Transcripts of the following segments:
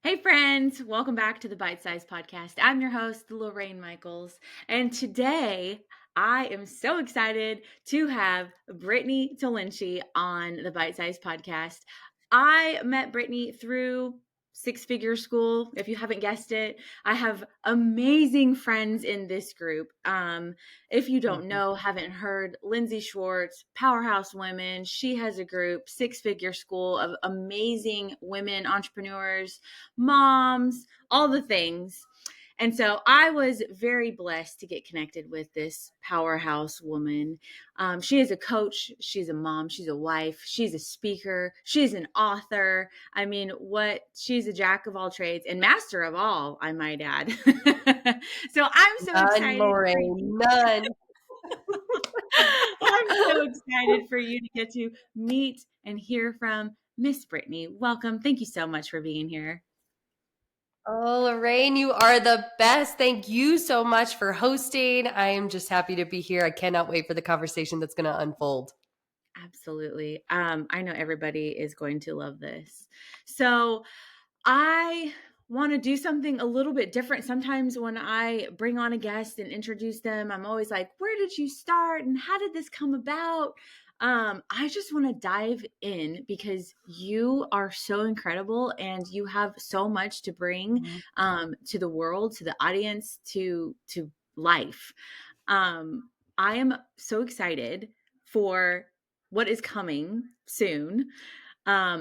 Hey friends, welcome back to the Bite Size Podcast. I'm your host, Lorayne Michaels, and today I am so excited to have Brittney Tollinchi on the Bite Size Podcast. I met Brittney through Six Figure School. If you haven't guessed it, I have amazing friends in this group. If you don't Mhm. know, haven't heard, Lindsay Schwartz, Powerhouse Women, she has a group, Six Figure School, of amazing women entrepreneurs, moms, all the things. And so I was very blessed to get connected with this powerhouse woman. She is a coach, she's a mom, she's a wife, she's a speaker, she's an author. I mean, she's a jack of all trades and master of all, I might add. So I'm so None, excited for Lorraine, you. none. I'm so excited for you to get to meet and hear from Miss Brittney. Welcome. Thank you so much for being here. Oh, Lorraine, you are the best. Thank you so much for hosting. I am just happy to be here. I cannot wait for the conversation that's going to unfold. Absolutely. I know everybody is going to love this. So I want to do something a little bit different. Sometimes when I bring on a guest and introduce them, I'm always like, where did you start and how did this come about? I just want to dive in because you are so incredible and you have so much to bring Mhm. to the world, to the audience, to life. I am so excited for what is coming soon,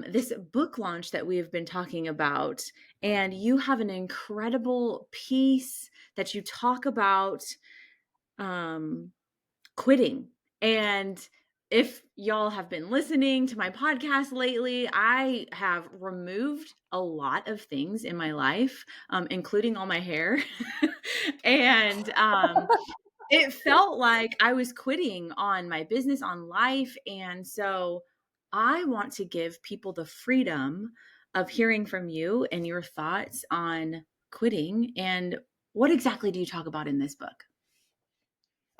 this book launch that we have been talking about. And you have an incredible piece that you talk about um, quitting. And if y'all have been listening to my podcast lately, I have removed a lot of things in my life, including all my hair. and it felt like I was quitting on my business, on life. And so I want to give people the freedom of hearing from you and your thoughts on quitting. And what exactly do you talk about in this book?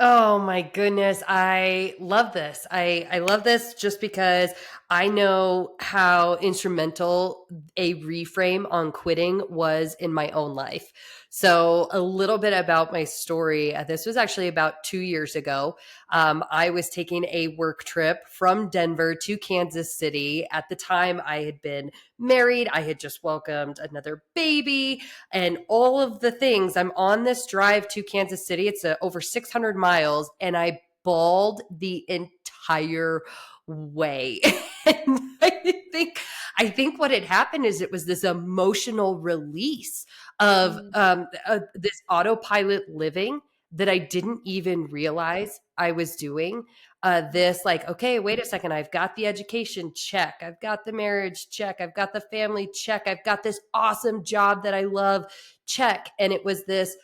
Oh my goodness. I love this. I love this just because I know how instrumental a reframe on quitting was in my own life. So, a little bit about my story. This was actually about 2 years ago. I was taking a work trip from Denver to Kansas City. At the time, I had been married, I had just welcomed another baby and all of the things. I'm on this drive to Kansas City. It's over 600 miles, and I bawled the entire way. And I think what had happened is it was this emotional release of Mm, this autopilot living that I didn't even realize I was doing. This like, okay, wait a second, I've got the education check, I've got the marriage check, I've got the family check, I've got this awesome job that I love check. And it was this,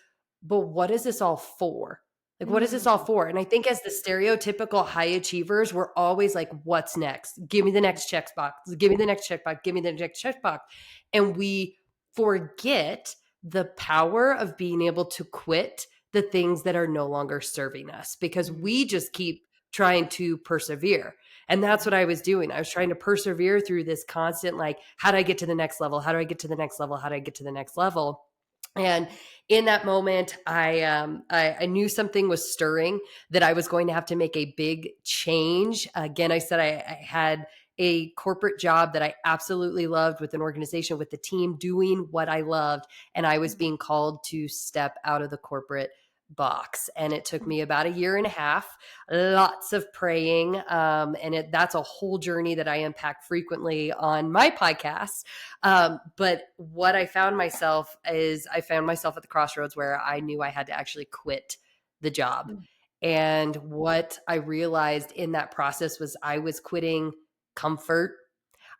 but what is this all for? Like, what is this all mm, for? And I think as the stereotypical high achievers, we're always like, what's next? Give me the next checkbox. Give me the next checkbox. Give me the next checkbox. And we forget the power of being able to quit the things that are no longer serving us because mm, we just keep trying to persevere. And that's what I was doing. I was trying to persevere through this constant, like, how do I get to the next level? How do I get to the next level? How do I get to the next level? And in that moment, I knew something was stirring, that I was going to have to make a big change. Again, I said I had a corporate job that I absolutely loved with an organization, with the team, doing what I loved. And I was mm, being called to step out of the corporate box. And it took me about a year and a half, lots of praying. That's a whole journey that I unpack frequently on my podcast. But what I found myself is I found myself at the crossroads where I knew I had to actually quit the job. mm, And what I realized in that process was I was quitting comfort.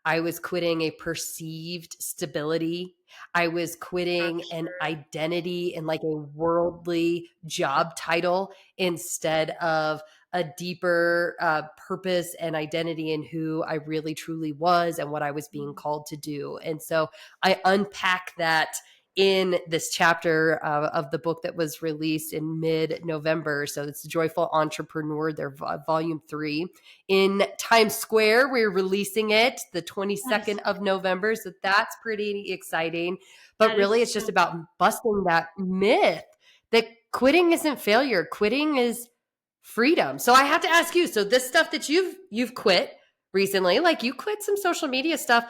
I was quitting a perceived stability. I was quitting an structure. identity and like a worldly job title instead of a deeper purpose and identity in who I really truly was and what I was being Mm, called to do. And so I unpack that in this chapter of the book that was released in mid-November. So it's Joyful Entrepreneur, their volume 3 in Times Square. We're releasing it the 22nd Yes, of November. So that's pretty exciting. But that really, is it's just so about busting that myth that quitting isn't failure. Quitting is freedom. So I have to ask you, so this stuff that you've quit recently, like you quit some social media stuff,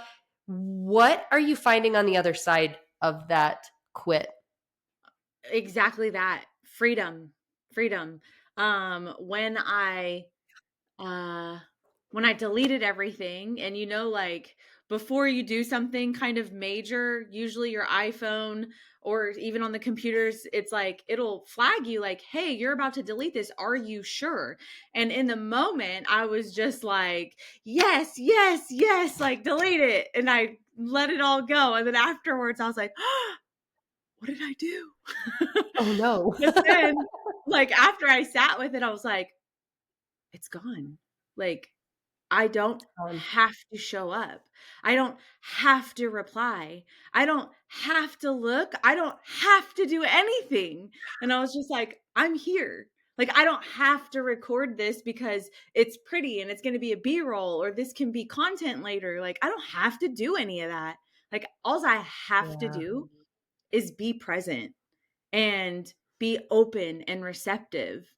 what are you finding on the other side of that quit? exactly that. Freedom. Freedom. When uh when I deleted everything, and like before you do something kind of major, usually your iPhone or even on the computers, it's like it'll flag you like, "Hey, you're about to delete this. Are you sure?" And in the moment, I was just like, "Yes, yes, yes, like delete it." And I let it all go. And then afterwards, I was like, "What did I do?" Oh no. But then like after I sat with it, I was like, "It's gone." Like I don't Um, have to show up. I don't have to reply. I don't have to look. I don't have to do anything. And I was just like, I'm here. Like, I don't have to record this because it's pretty and it's going to be a B roll, or this can be content later. Like, I don't have to do any of that. Like, all I have to yeah. do is be present and be open and receptive.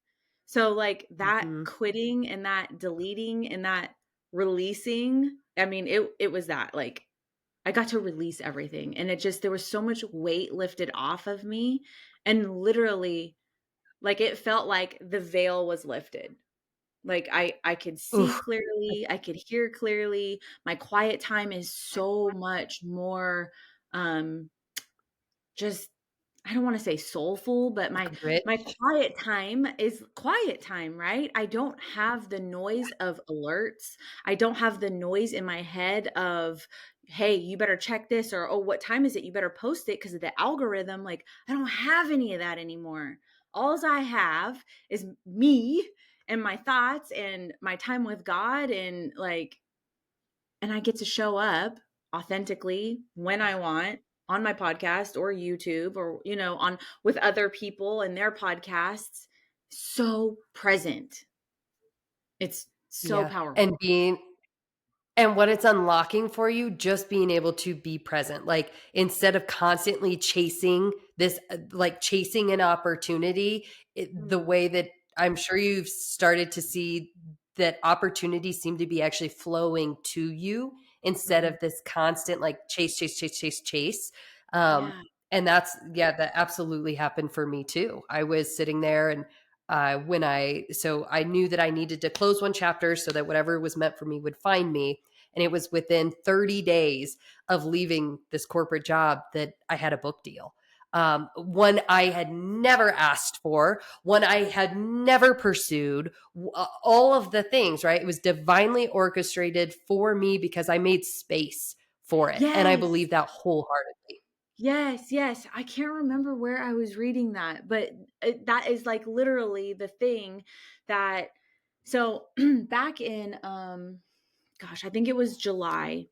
So like that Mhm. quitting and that deleting and that releasing, I mean, it was that like I got to release everything, and it just there was so much weight lifted off of me, and literally like it felt like the veil was lifted. Like I could see Oof. clearly, I could hear clearly. My quiet time is so much more um just I don't want to say soulful, but Like my rich. quiet time is quiet time, right? I don't have the noise of alerts. I don't have the noise in my head of, hey, you better check this, or oh, what time is it? You better post it because of the algorithm. Like I don't have any of that anymore. Alls I have is me and my thoughts and my time with God, and I get to show up authentically when I want on my podcast or YouTube, or on with other people and their podcasts. So present. It's so Yeah. powerful. And what it's unlocking for you, just being able to be present. Like instead of constantly chasing this, like chasing an opportunity, the Mm, way that I'm sure you've started to see that opportunities seem to be actually flowing to you instead mhm. of this constant like chase, chase, chase, chase, chase. Um, Yeah. and yeah, that absolutely happened for me too. I was sitting there and so I knew that I needed to close one chapter so that whatever was meant for me would find me. And it was within 30 days of leaving this corporate job that I had a book deal. One I had never asked for, one I had never pursued, all of the things, right? It was divinely orchestrated for me because I made space for it. And I Yes. believe that wholeheartedly. Yes, yes. I can't remember where I was reading that, but that is like literally the thing that so back in gosh, I think it was July.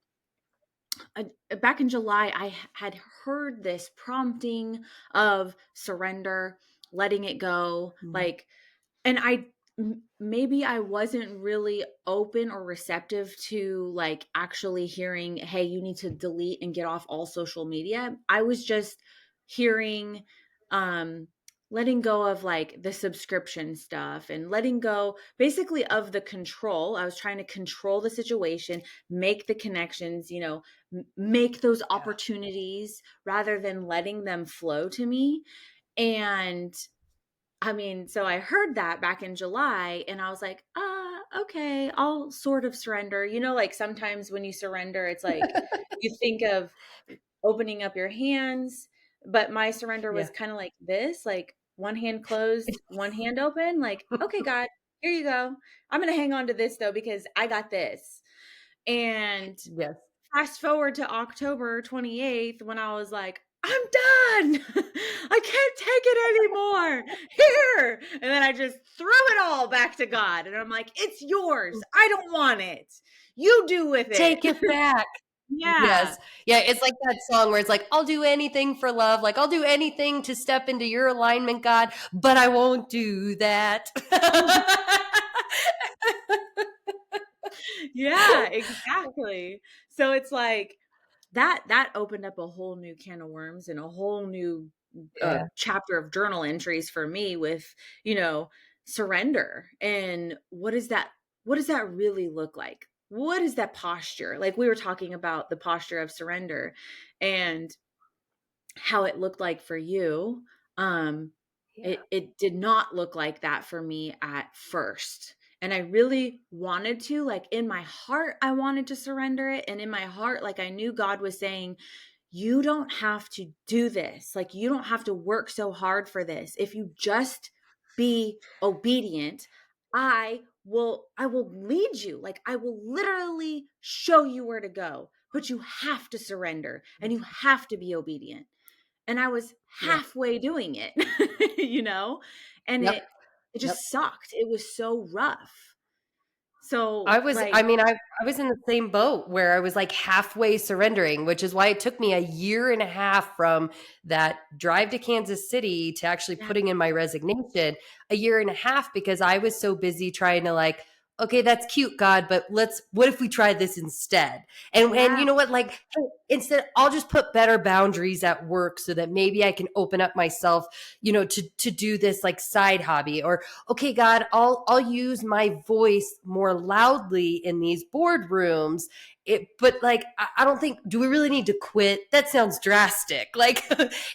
Back in July, had heard this prompting of surrender, letting it go, Mhm. like, and maybe I wasn't really open or receptive to like actually hearing, hey, you need to delete and get off all social media. I was just hearing, um, letting go of like the subscription stuff and letting go basically of the control. I was trying to control the situation, make the connections, make those Yeah. opportunities rather than letting them flow to me. And I mean, so I heard that back in July, and I was like, okay, I'll sort of surrender. Like sometimes when you surrender, it's like you think of opening up your hands, but my surrender Yeah. was kind of like this, like one hand closed, one hand open, like, okay, God, here you go. I'm going to hang on to this though, because I got this. And Yes. fast forward to October 28th when I was like, I'm done. I can't take it anymore. Here. And then I just threw it all back to God. And I'm like, it's yours. I don't want it. You do with it. Take it back. Yeah. Yes. Yeah, it's like that song where it's like, "I'll do anything for love, like, I'll do anything to step into your alignment, God, but I won't do that." Yeah, exactly. So it's like that opened up a whole new can of worms and a whole new Yeah, chapter of journal entries for me with, you know, surrender. And what does that really look like? What is that posture? Like we were talking about the posture of surrender and how it looked like for you. Um yeah, it did not look like that for me at first. And I really wanted to, like in my heart I wanted to surrender it, and in my heart like I knew God was saying you don't have to do this. Like you don't have to work so hard for this. If you just be obedient, I will lead you. Like I will literally show you where to go. But you have to surrender and you have to be obedient. And I was yeah. halfway doing it, you know? And Yep, it yep. just sucked. It was so rough. So, I was like, I mean, I was in the same boat where I was, like, halfway surrendering, which is why it took me a year and a half from that drive to Kansas City to actually yeah, putting in my resignation, a year and a half because I was so busy trying to, like, "Okay, that's cute, God, but let's what if we try this instead?" And yeah, you know what? Like, hey, instead, I'll just put better boundaries at work so that maybe I can open up myself, to do this, like, side hobby, or okay, God, I'll use my voice more loudly in these boardrooms. But like, I don't think, do we really need to quit? That sounds drastic. Like,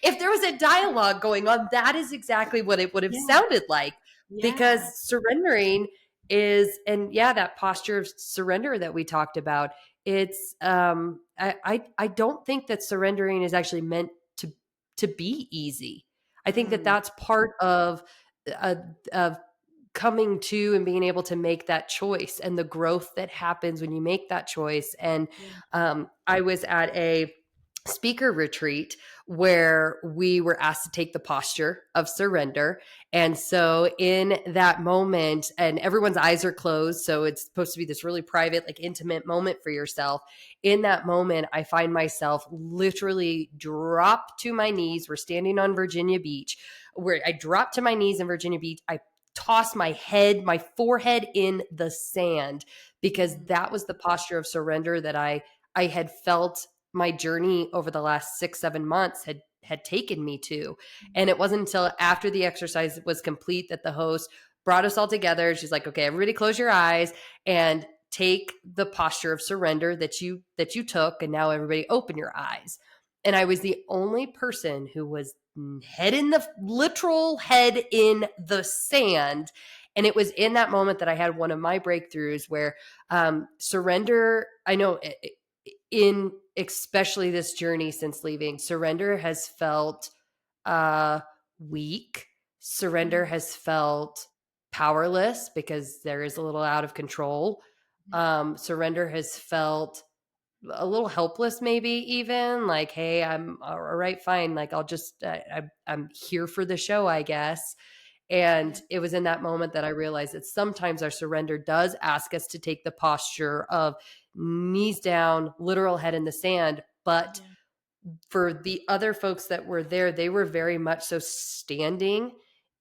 if there was a dialogue going on, that is exactly what it would have yeah, sounded like. Because yeah. surrendering is, and yeah, that posture of surrender that we talked about. It's, I don't think that surrendering is actually meant to be easy. I think that Mm, that's part uh, of coming to and being able to make that choice and the growth that happens when you make that choice. And yeah, I was at a speaker retreat where we were asked to take the posture of surrender. And so, in that moment, and everyone's eyes are closed. So, it's supposed to be this really private, like intimate moment for yourself. In that moment, I find myself literally drop to my knees. We're standing on Virginia Beach, where I drop to my knees in Virginia Beach. I toss my forehead in the sand because mm, that was the posture of surrender that I had felt my journey over the last 6 7 months had taken me to. And it wasn't until after the exercise was complete that the host brought us all together. She's like, okay, everybody close your eyes and take the posture of surrender that you took, and now everybody open your eyes. And I was the only person who was head in the literal head in the sand. And it was in that moment that I had one of my breakthroughs where surrender, I know in especially this journey since leaving, surrender has felt uh, weak. Surrender mm, has felt powerless because there is a little out of control. mhm, Surrender has felt a little helpless, maybe even like, hey, I'm all right, fine, like I'll just I'm here for the show, I guess. yeah, And it was in that moment that I realized that sometimes our surrender does ask us to take the posture of knees down, literal head in the sand. But yeah, for the other folks that were there, they were very much so standing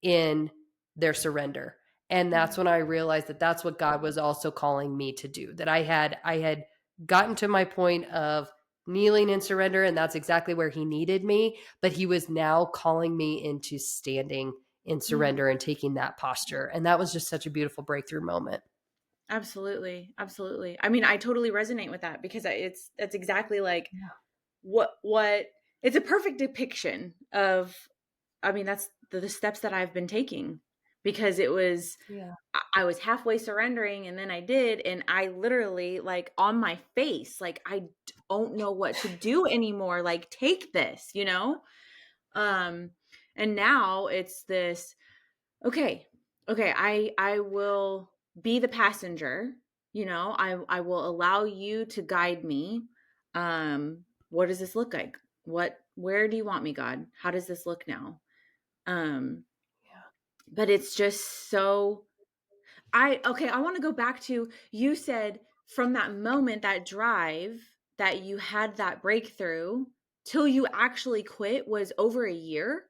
in their surrender. And that's mm, when I realized that that's what God was also calling me to do. That I had gotten to my point of kneeling in surrender, and that's exactly where he needed me, but he was now calling me into standing in mm. surrender and taking that posture. And that was just such a beautiful breakthrough moment. Absolutely, absolutely. I mean, I totally resonate with that because it's that's exactly like Yeah. what it's a perfect depiction of. I mean, that's the steps that I've been taking because it was Yeah. I was halfway surrendering and then I did, and I literally like on my face like I don't know what to do anymore, like take this, you know? Um and now it's this okay. Okay, I will be the passenger, you know? I will allow you to guide me. What does this look like? Where do you want me, God? How does this look now? Um Yeah. but it's just so I okay, I want to go back to you said from that moment, that drive, that you had that breakthrough till you actually quit was over a year?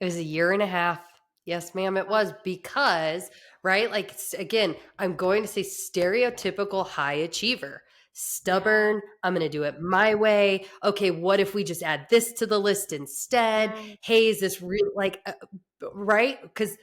It was a year and a half. Yes, ma'am, it Wow. was because, right? Like, again, I'm going to say stereotypical high achiever, Yeah, stubborn. I'm going to do it my way. Okay, what if we just add this to the list instead? yeah, Hey, is this real? Like, right? Because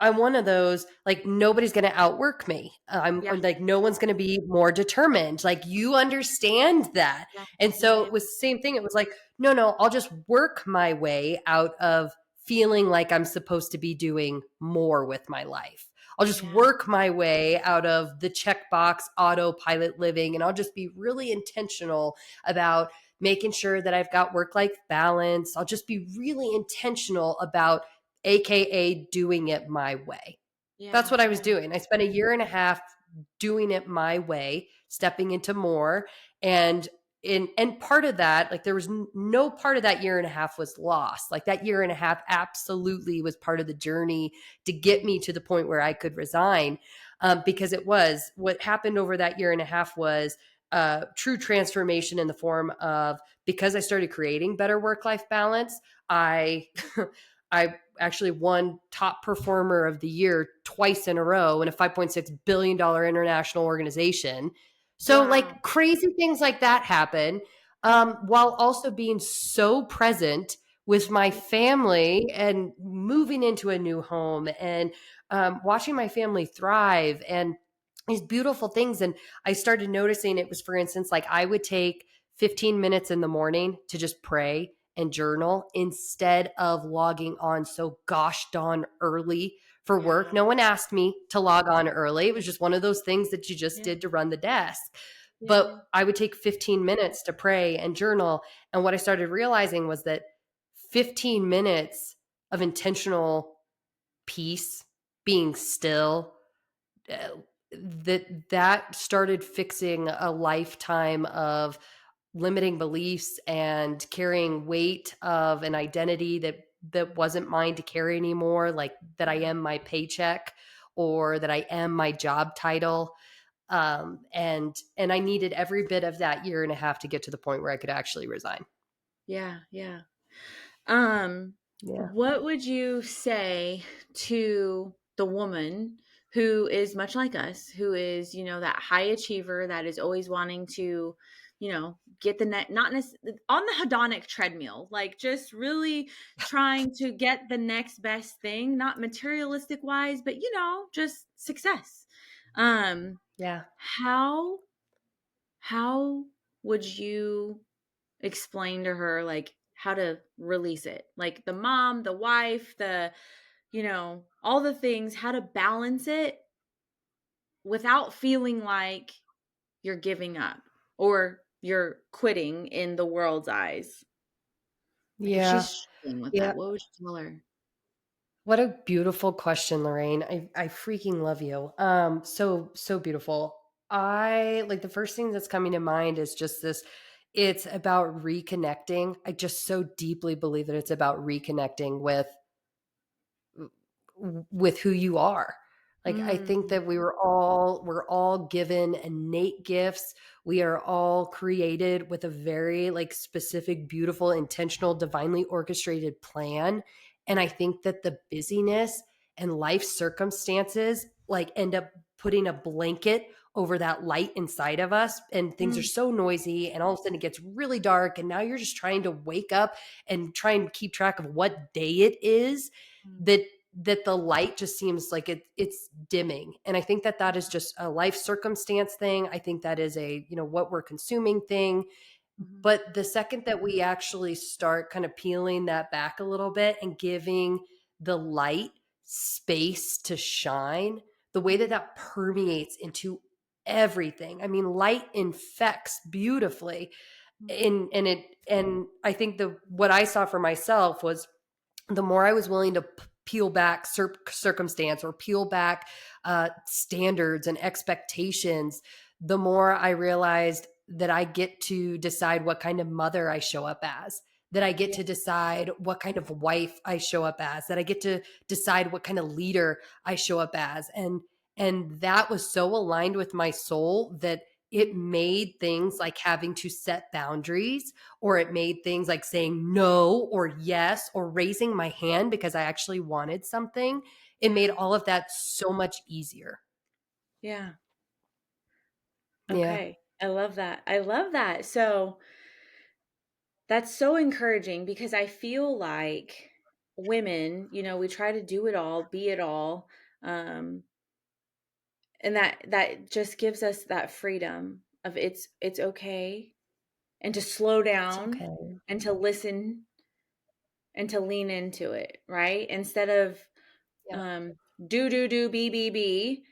I'm one of those, like, nobody's going to outwork me. yeah, I'm like, no one's going to be more determined. Like, you understand that. yeah, And yeah, so yeah, it was the same thing. It was like, no, no, I'll just work my way out of feeling like I'm supposed to be doing more with my life. I'll just yeah, work my way out of the checkbox autopilot living, and I'll just be really intentional about making sure that I've got work life balance. I'll just be really intentional about AKA doing it my way. That's yeah, what I was yeah, doing. I spent a year and a half doing it my way, stepping into more. And and part of that, like, there was no part of that year and a half was lost. Like, that year and a half absolutely was part of the journey to get me to the point where I could resign. Because it was what happened over that year and a half was true transformation in the form of, because I started creating better work life balance, I I actually won top performer of the year twice in a row in a $5.6 billion international organization. So, wow, like, crazy things like that happen, while also being so present with my yeah, family and moving into a new home and watching my family thrive and these beautiful things. And I started noticing it was, for instance, like, I would take 15 minutes in the morning to just pray and journal instead of logging on so gosh darn early for work. yeah, No one asked me to log on early. It was just one of those things that you just yeah, did to run the desk. yeah, But yeah, I would take 15 minutes to pray and journal. And what I started realizing was that 15 minutes of intentional peace, being still, uh, that started fixing a lifetime of limiting beliefs and carrying weight of an identity that wasn't mine to carry anymore, like that I yeah, am my paycheck or that I am my job title. And I needed every bit of that year and a half to get to the point where I could actually resign. yeah, yeah. Um, Yeah. what would you say to the woman who is much like us, who is, that high achiever that is always wanting to, get the net, not on the hedonic treadmill, like just really trying to get the next best thing, not materialistic wise, but just success. Um, Yeah. how how would you explain to her like how to release it, like the mom, the wife, the all the things, how to balance it without feeling like you're giving up or you're quitting in the world's eyes? Like if Yeah. she's struggling with Yeah. that, what would you tell her? What a beautiful question, Lorraine. I freaking love you. So beautiful. I like, the first thing that's coming to mind is just this, it's about reconnecting. I just so deeply believe that it's about reconnecting with who you are. Like, I think Mm, that we're all given innate gifts. We are all created with a very, like, specific, beautiful, intentional, divinely orchestrated plan. And I yeah. think that the busyness and life circumstances, like, end up putting a blanket over that light inside of us, and things are Mm, so noisy, and all of a sudden it gets really dark, and now you're just trying to wake up and try and keep track of what day it is, mm, that the light just seems like it's dimming. And I think that that is just a life circumstance thing. I think that is a, what we're consuming thing. mhm, But the second that we actually start kind of peeling that back a little bit and giving the light space to shine, the way that mhm, that permeates into everything. I mean, light infects beautifully. mhm, And I think the what I saw for myself was, the more I was willing to peel back circumstance, or peel back standards and expectations, the more I realized that I get to decide what kind of mother I show up as, that I get yeah, to decide what kind of wife I show up as, that I get to decide what kind of leader I show up as. And that was so aligned with my soul that it made things like having to set boundaries, or it made things like saying no or yes or raising my hand because I actually wanted something. It made Yeah. all of that so much easier. Yeah. Yeah. Okay. I love that. I love that. So that's so encouraging because I feel like women, we try to do it all, be it all. Um, and that just gives us that freedom of it's okay, and to slow It's down okay. and to listen and to lean into it, right? Instead of Yeah. um do be,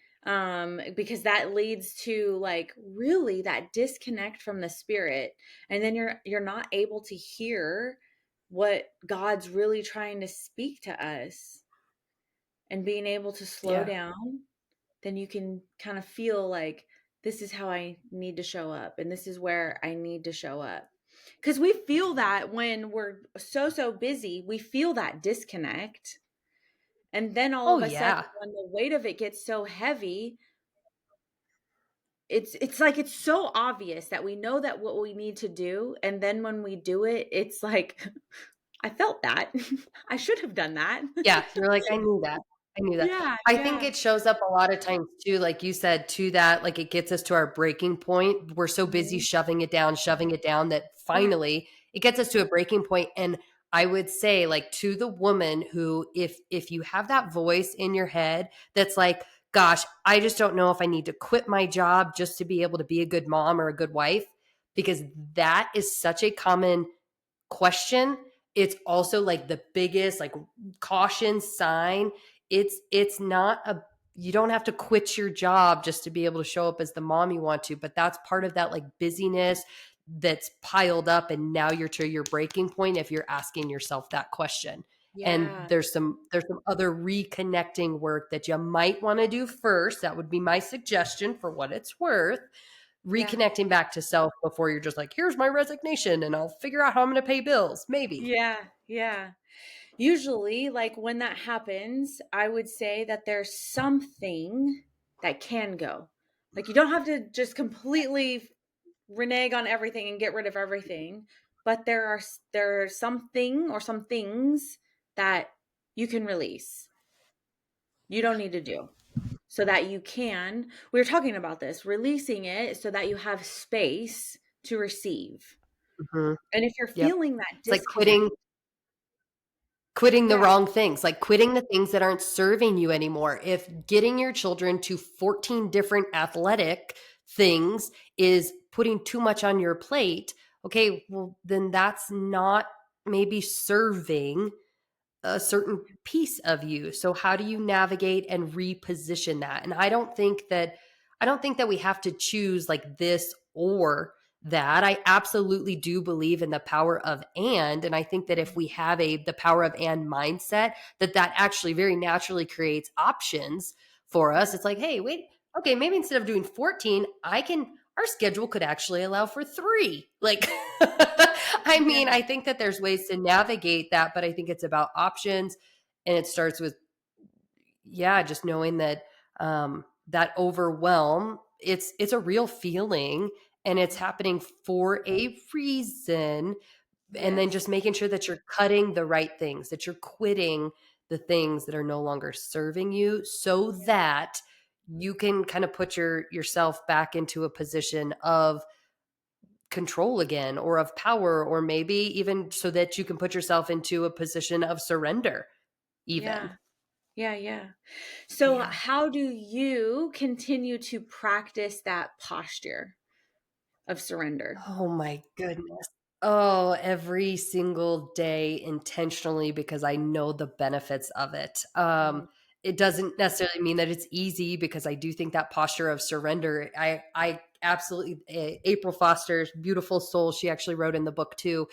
because that leads to like really that disconnect from the spirit, and then you're not able to hear what God's really trying to speak to us, and being able to slow Yeah. down, then you can kind of feel like this is how I need to show up and this is where I need to show up. Because we feel that when we're so busy, we feel that disconnect. And then all Oh, of a sudden, yeah. when the weight of it gets so heavy, it's like it's so obvious that we know that what we need to do. And then when we do it, it's like, I felt that. I should have done that. Yeah, you're like, "I knew that. I knew that." Yeah, I think yeah. it shows up a lot of times too, like you said, to that like, it gets us to our breaking point. We're so busy Mhm. shoving it down that Yeah. finally it gets us to a breaking point, and I would say, like, to the woman who if you have that voice in your head that's like, "Gosh, I just don't know if I need to quit my job just to be able to be a good mom or a good wife," because that is such a common question. It's also like the biggest like caution sign. It's not a you don't have to quit your job just to be able to show up as the mom you want to, but that's part of that like busyness that's piled up, and now you're to your breaking point if you're asking yourself that question. And Yeah. there's some other reconnecting work that you might want to do first. That would be my suggestion for what it's worth, Yeah. reconnecting back to self before you're just like, here's my resignation and I'll figure out how I'm going to pay bills. Maybe. Yeah. Yeah. Usually, like when that happens, I would say that there's something that can go. Like you don't have to just completely renege on everything and get rid of everything, but there are something or some things that you can release. You don't need to do, so that you can. We were talking about this, releasing it so that you have space to receive. Mhm. And if you're Yep. feeling that It's like disconnect, quitting the yeah, wrong things, like quitting the things that aren't serving you anymore. If getting your children to 14 different athletic things is putting too much on your plate, okay, well, then that's not maybe serving a certain piece of you. So how do you navigate and reposition that? And I don't think that we have to choose like this or that. I absolutely do believe in the power of and I think that if we have the power of and mindset, that actually very naturally creates options for us. It's like, "Hey, wait, okay, maybe instead of doing 14, our schedule could actually allow for 3." Like I yeah, mean, I think that there's ways to navigate that, but I think it's about options, and it starts with, yeah, just knowing that that overwhelm, it's a real feeling, and it's happening for a reason, and then yes, just making sure that you're cutting the right things, that you're quitting the things that are no longer serving you, so yeah, that you can kind of put yourself back into a position of control again, or of power, or maybe even so that you can put yourself into a position of surrender even. yeah, yeah, yeah. So, Yeah. how do you continue to practice that posture of surrender? Oh my goodness. Oh, every single day intentionally, because I know the benefits of it. Mhm. It doesn't necessarily mean that it's easy, because I do think that posture of surrender, I absolutely, April Foster's beautiful soul, she actually wrote in the book too.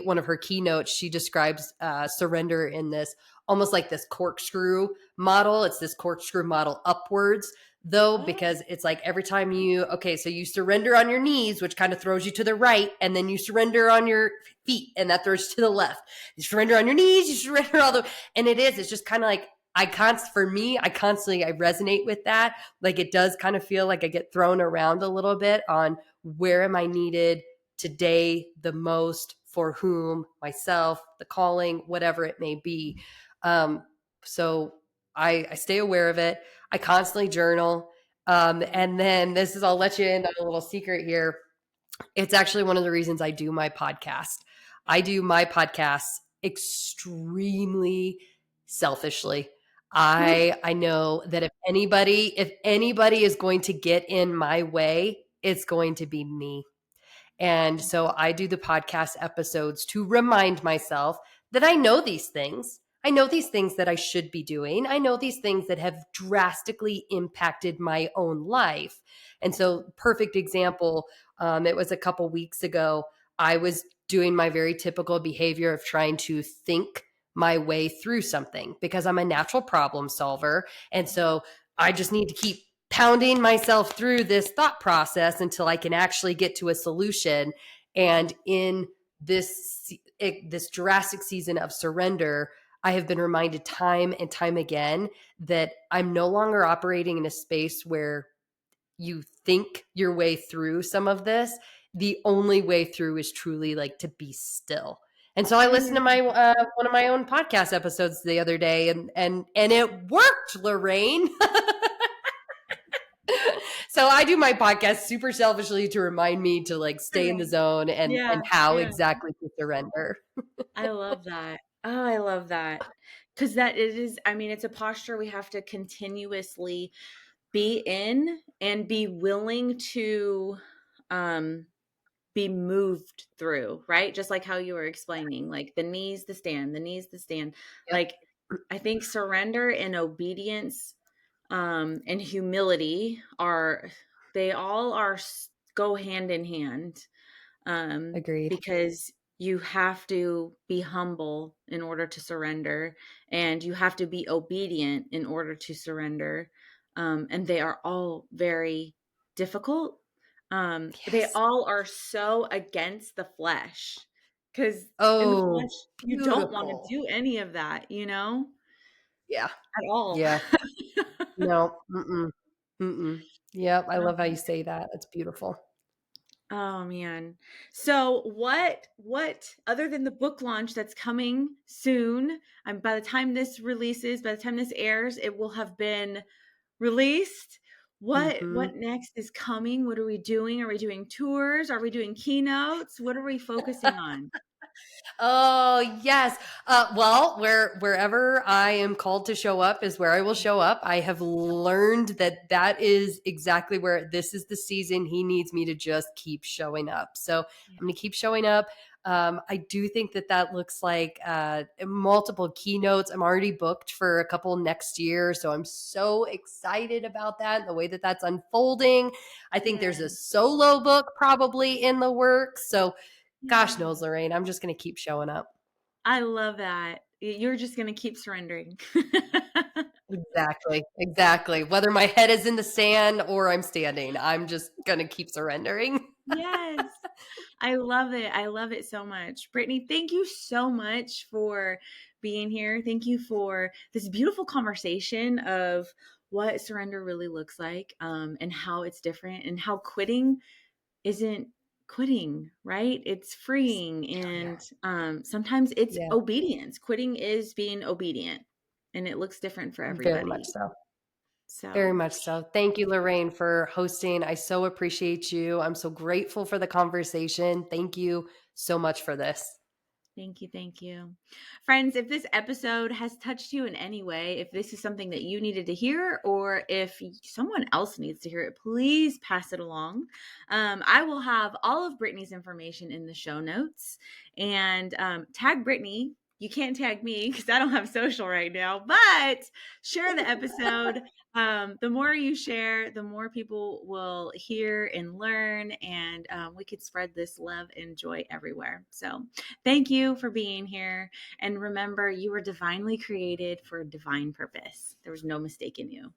One of her keynotes, she describes surrender in this almost like this corkscrew model. It's this corkscrew model upwards, though, Oh, because it's like every time so you surrender on your knees, which kind of throws you to the right, and then you surrender on your feet, and that throws you to the left. You surrender on your knees, you surrender all the, and it's just kind of like, for me, I constantly, I resonate with that. Like it does kind of feel like I get thrown around a little bit on where am I needed today the most, for whom, myself, the calling, whatever it may be. So I stay aware of it. I constantly journal. And then this is, I'll let you in on a little secret here. It's actually one of the reasons I do my podcast. I do my podcast extremely selfishly. I know that if anybody is going to get in my way, it's going to be me. And so I do the podcast episodes to remind myself that I know these things. I know these things that I should be doing. I know these things that have drastically impacted my own life. And so, perfect example, it was a couple weeks ago. I was doing my very typical behavior of trying to think my way through something because I'm a natural problem solver. And so, I just need to keep pounding myself through this thought process until I can actually get to a solution. And in this drastic season of surrender, I have been reminded time and time again that I'm no longer operating in a space where you think your way through some of this. The only way through is truly like to be still. And so I listened to my one of my own podcast episodes the other day, and it worked, Lorraine. So I do my podcast super selfishly to remind me to like stay in the zone Yeah, and how yeah. exactly to surrender. I love that. Oh, I love that. Because that it is, I mean, it's a posture we have to continuously be in and be willing to um be moved through, right? Just like how you were explaining, like the knees, the stand, the knees, the stand. Yep, Like I think surrender and obedience and humility are they all are go hand in hand agreed. because you have to be humble in order to surrender, and you have to be obedient in order to surrender. And they are all very difficult. They Yes. all are so against the flesh because in the Oh, flesh, you don't want to beautiful. do any of that, Yeah. at all. Yeah. No. Mm-mm. Mm-mm. Yep. I love how you Um, say that. That's beautiful. Oh man. So what other than the book launch that's coming soon, by the time this releases, by the time this airs, it will have been released. What Hmm. next is coming? What are we doing? Are we doing tours? Are we doing keynotes? What are we focusing on? Oh yes. Well, wherever I am called to show up is where I will show up. I have learned that that is exactly where this is the season he needs me to just keep showing up. So Yeah. I'm going to keep showing up. I do think that that looks like multiple keynotes. I'm already booked for a couple next year, so I'm so excited about that and the way that that's unfolding. I think there's a Yeah. solo book probably in the works. So gosh Yeah. knows, Lorraine, I'm just going to keep showing up. I love that. You're just going to keep surrendering. Exactly. Exactly. Whether my head is in the sand or I'm standing, I'm just going to keep surrendering. Yes. I love it. I love it so much. Brittney, thank you so much for being here. Thank you for this beautiful conversation of what surrender really looks like, and how it's different, and how quitting isn't quitting, right? It's freeing. Oh, yeah. And sometimes it's Yeah. obedience. Quitting is being obedient, and it looks different for Very much everybody. so. Very So much so. Thank you, Lorraine, for hosting. I so appreciate you. I'm so grateful for the conversation. Thank you so much for this. thank you. Thank you. Friends, if this episode has touched you in any way, if this is something that you needed to hear, or if someone else needs to hear it, please pass it along. I will have all of Brittney's information in the show notes, and tag Brittney. You can't tag me because I don't have social right now, but share the episode. The more you share, the more people will hear and learn, and we could spread this love and joy everywhere. So, thank you for being here. And remember, you were divinely created for a divine purpose. There was no mistake in you.